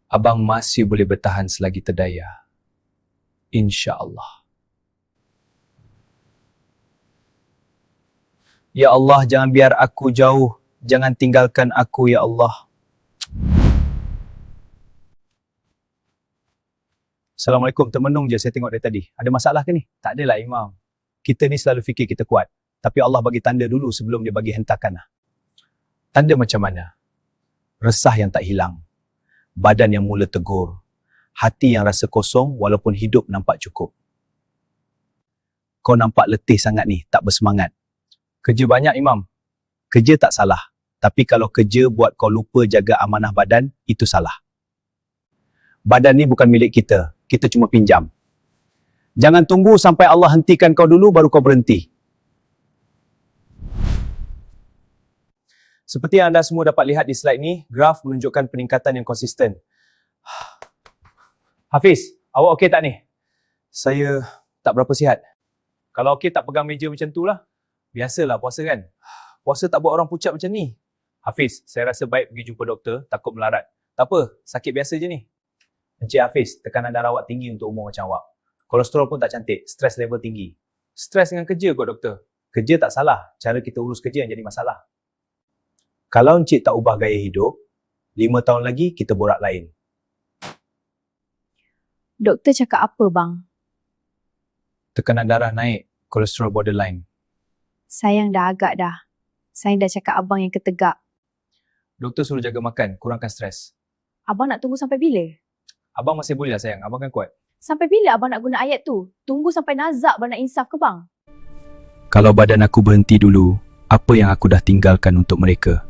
Abang masih boleh bertahan selagi terdaya. InsyaAllah. Ya Allah, jangan biar aku jauh. Jangan tinggalkan aku, Ya Allah. Assalamualaikum, termenung je saya tengok dari tadi. Ada masalah ke ni? Tak adalah Imam. Kita ni selalu fikir kita kuat. Tapi Allah bagi tanda dulu sebelum dia bagi hentakan. Tanda macam mana? Resah yang tak hilang. Badan yang mula tegur. Hati yang rasa kosong walaupun hidup nampak cukup. Kau nampak letih sangat ni, tak bersemangat. Kerja banyak Imam. Kerja tak salah. Tapi kalau kerja buat kau lupa jaga amanah badan, itu salah. Badan ni bukan milik kita. Kita cuma pinjam. Jangan tunggu sampai Allah hentikan kau dulu baru kau berhenti. Seperti yang anda semua dapat lihat di slide ni, graf menunjukkan peningkatan yang konsisten. Hafiz, awak okey tak ni? Saya tak berapa sihat. Kalau okey tak pegang meja macam tu lah. Biasalah puasa kan? Puasa tak buat orang pucat macam ni. Hafiz, saya rasa baik pergi jumpa doktor, takut melarat. Tak apa, sakit biasa je ni. Encik Hafiz, tekanan darah awak tinggi untuk umur macam awak. Kolesterol pun tak cantik, stres level tinggi. Stres dengan kerja kot doktor. Kerja tak salah, cara kita urus kerja yang jadi masalah. Kalau encik tak ubah gaya hidup, 5 tahun lagi kita borak lain. Doktor cakap apa bang? Tekanan darah naik, kolesterol borderline. Sayang dah agak dah. Sayang dah cakap abang yang ketegak. Doktor suruh jaga makan, kurangkan stres. Abang nak tunggu sampai bila? Abang masih boleh lah sayang, abang kan kuat. Sampai bila abang nak guna ayat tu? Tunggu sampai nazak abang nak insaf ke bang? Kalau badan aku berhenti dulu, apa yang aku dah tinggalkan untuk mereka?